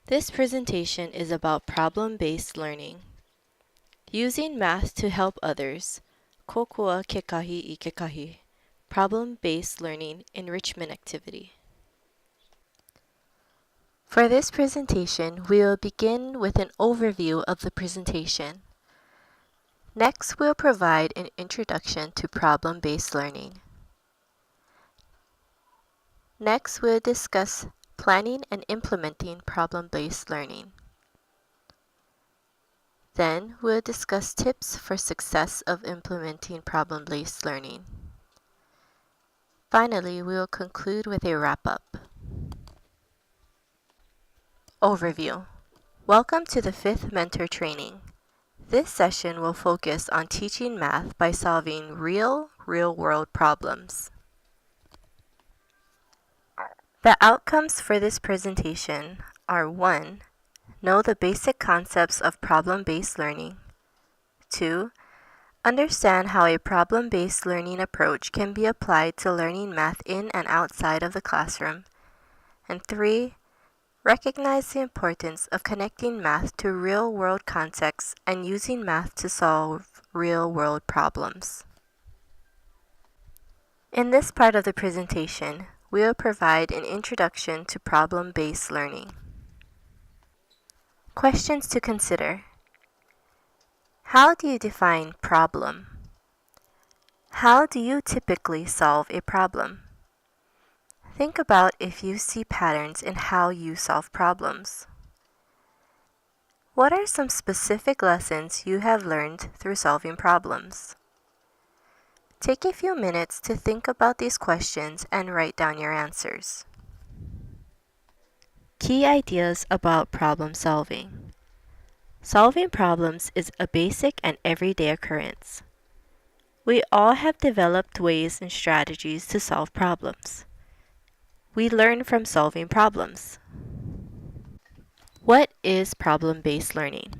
This presentation is about problem-based learning. Using math to help others. Kokua kekahi I kekahi. Problem-based learning enrichment activity. For this presentation, we will begin with an overview of the presentation. Next, we'll provide an introduction to problem-based learning. Next, we'll discuss planning and implementing problem-based learning. Then, we'll discuss tips for success of implementing problem-based learning. Finally, we will conclude with a wrap-up. Overview. Welcome to the 5th Mentor Training. This session will focus on teaching math by solving real-world problems. The outcomes for this presentation are 1. Know the basic concepts of problem-based learning. 2. Understand how a problem-based learning approach can be applied to learning math in and outside of the classroom. And 3. Recognize the importance of connecting math to real-world contexts and using math to solve real-world problems. In this part of the presentation, we will provide an introduction to problem-based learning. Questions to consider. How do you define problem? How do you typically solve a problem? Think about if you see patterns in how you solve problems. What are some specific lessons you have learned through solving problems? Take a few minutes to think about these questions and write down your answers. Key ideas about problem solving. Solving problems is a basic and everyday occurrence. We all have developed ways and strategies to solve problems. We learn from solving problems. What is problem-based learning?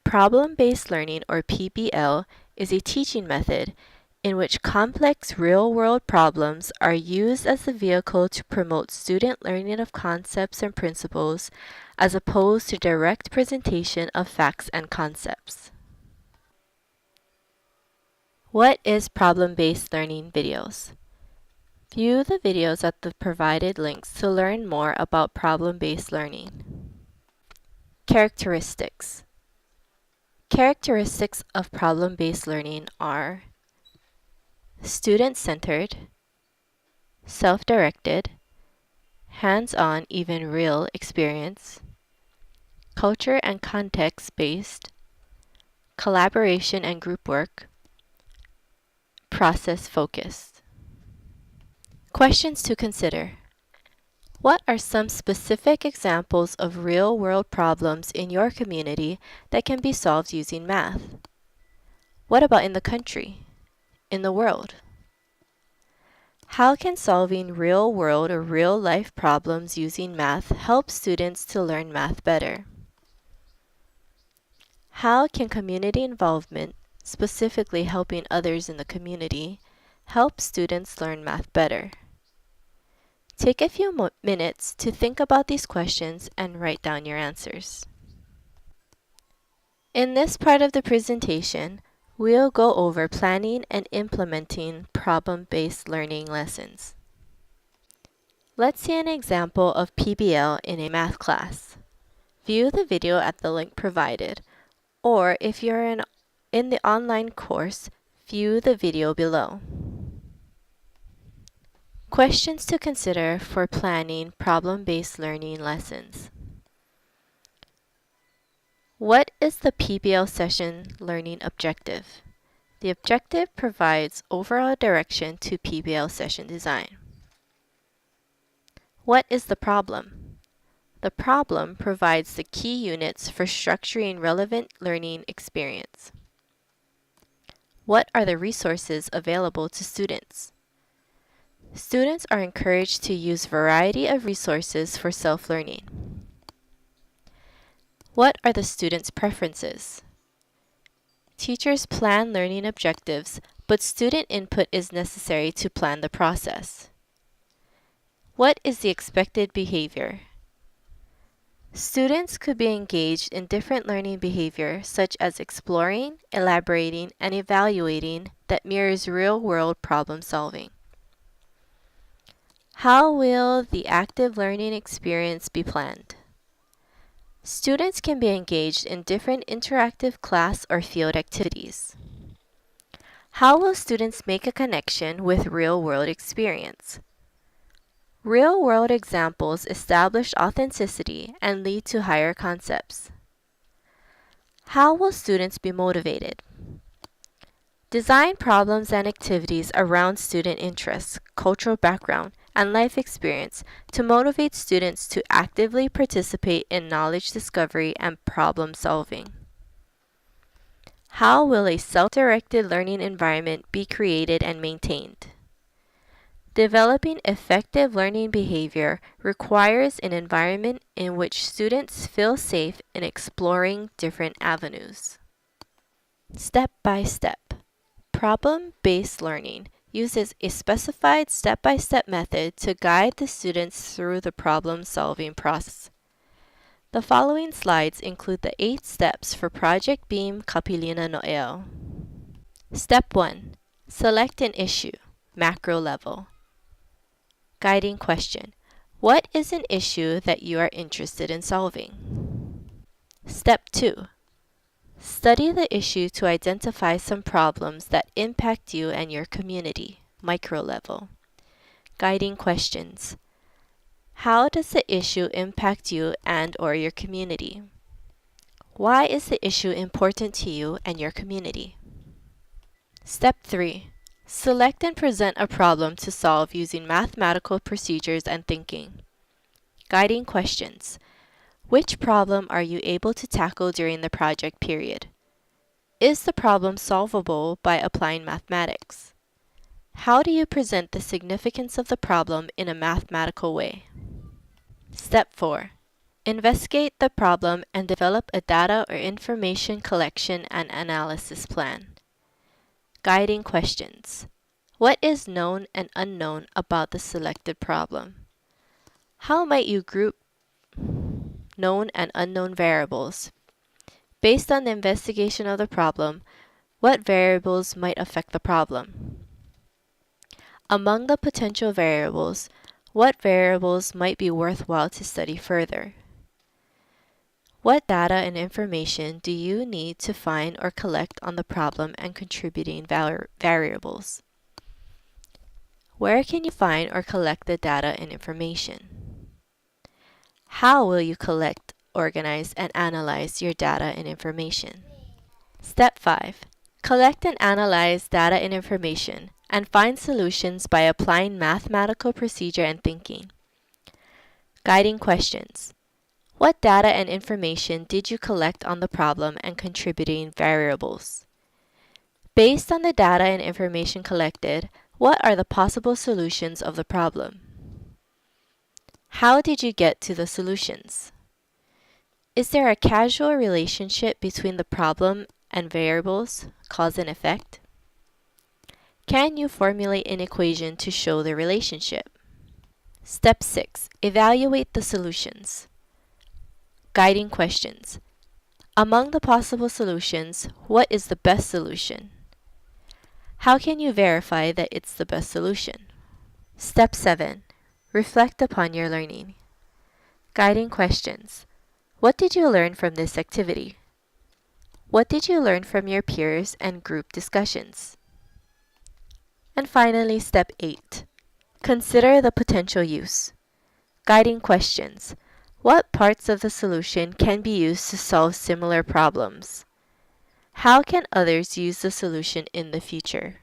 Problem-based learning, or PBL, is a teaching method in which complex real-world problems are used as the vehicle to promote student learning of concepts and principles as opposed to direct presentation of facts and concepts. What is problem-based learning videos? View the videos at the provided links to learn more about problem-based learning. Characteristics. Characteristics of problem-based learning are student-centered, self-directed, hands-on, even real experience, culture and context-based, collaboration and group work, process-focused. Questions to consider. What are some specific examples of real-world problems in your community that can be solved using math? What about in the country? In the world? How can solving real-world or real-life problems using math help students to learn math better? How can community involvement, specifically helping others in the community, help students learn math better? Take a few minutes to think about these questions and write down your answers. In this part of the presentation, we'll go over planning and implementing problem-based learning lessons. Let's see an example of PBL in a math class. View the video at the link provided, or if you're in the online course, view the video below. Questions to consider for planning problem-based learning lessons. What is the PBL session learning objective? The objective provides overall direction to PBL session design. What is the problem? The problem provides the key units for structuring relevant learning experience. What are the resources available to students? Students are encouraged to use a variety of resources for self-learning. What are the students' preferences? Teachers plan learning objectives, but student input is necessary to plan the process. What is the expected behavior? Students could be engaged in different learning behavior such as exploring, elaborating, and evaluating that mirrors real-world problem solving. How will the active learning experience be planned? Students can be engaged in different interactive class or field activities. How will students make a connection with real-world experience? Real-world examples establish authenticity and lead to higher concepts. How will students be motivated? Design problems and activities around student interests, cultural background, and life experience to motivate students to actively participate in knowledge discovery and problem solving. How will a self-directed learning environment be created and maintained? Developing effective learning behavior requires an environment in which students feel safe in exploring different avenues. Step by step. Problem-based learning uses a specified step-by-step method to guide the students through the problem-solving process. The following slides include the 8 steps for Project Beam Kapilina Noel. Step 1. Select an issue, macro level. Guiding question. What is an issue that you are interested in solving? Step 2. Study the issue to identify some problems that impact you and your community, micro level. Guiding questions. How does the issue impact you and/or your community? Why is the issue important to you and your community? Step 3. Select and present a problem to solve using mathematical procedures and thinking. Guiding questions. Which problem are you able to tackle during the project period? Is the problem solvable by applying mathematics? How do you present the significance of the problem in a mathematical way? Step 4. Investigate the problem and develop a data or information collection and analysis plan. Guiding questions. What is known and unknown about the selected problem? How might you group known and unknown variables? Based on the investigation of the problem, what variables might affect the problem? Among the potential variables, what variables might be worthwhile to study further? What data and information do you need to find or collect on the problem and contributing variables? Where can you find or collect the data and information? How will you collect, organize, and analyze your data and information? Step 5. Collect and analyze data and information and find solutions by applying mathematical procedure and thinking. Guiding questions. What data and information did you collect on the problem and contributing variables? Based on the data and information collected, what are the possible solutions of the problem? How did you get to the solutions? Is there a causal relationship between the problem and variables, cause and effect? Can you formulate an equation to show the relationship? Step 6. Evaluate the solutions. Guiding questions. Among the possible solutions, what is the best solution? How can you verify that it's the best solution? Step 7. Reflect upon your learning. Guiding questions. What did you learn from this activity? What did you learn from your peers and group discussions? And finally, step 8. Consider the potential use. Guiding questions. What parts of the solution can be used to solve similar problems? How can others use the solution in the future?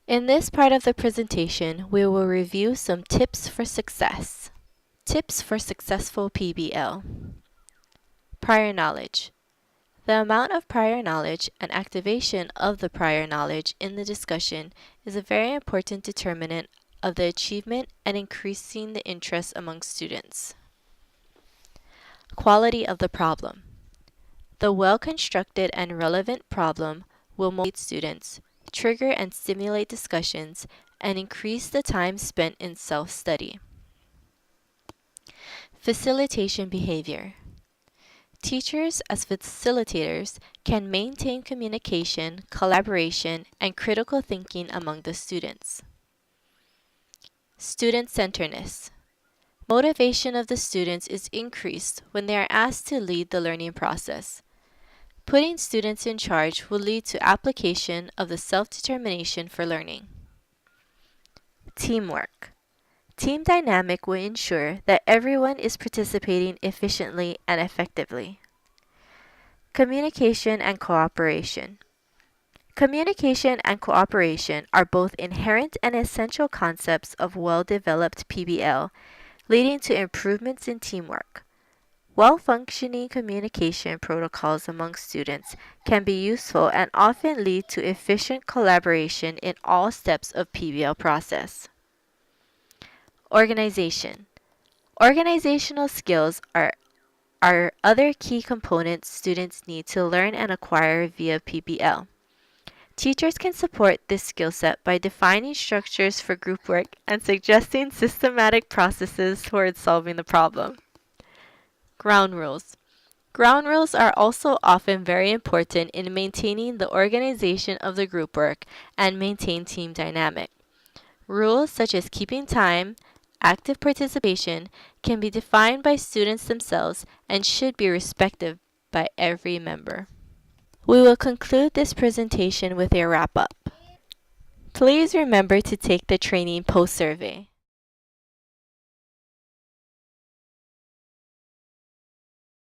In this part of the presentation, we will review some tips for success. Tips for successful PBL. Prior knowledge. The amount of prior knowledge and activation of the prior knowledge in the discussion is a very important determinant of the achievement and increasing the interest among students. Quality of the problem. The well-constructed and relevant problem will motivate students, trigger and stimulate discussions, and increase the time spent in self-study. Facilitation behavior. Teachers, as facilitators, can maintain communication, collaboration, and critical thinking among the students. Student-centeredness. Motivation of the students is increased when they are asked to lead the learning process. Putting students in charge will lead to application of the self-determination for learning. Teamwork. Team dynamic will ensure that everyone is participating efficiently and effectively. Communication and cooperation. Communication and cooperation are both inherent and essential concepts of well-developed PBL, leading to improvements in teamwork. Well-functioning communication protocols among students can be useful and often lead to efficient collaboration in all steps of PBL process. Organization. Organizational skills are other key components students need to learn and acquire via PBL. Teachers can support this skill set by defining structures for group work and suggesting systematic processes towards solving the problem. Ground rules. Ground rules are also often very important in maintaining the organization of the group work and maintain team dynamic. Rules such as keeping time, active participation can be defined by students themselves and should be respected by every member. We will conclude this presentation with a wrap-up. Please remember to take the training post-survey.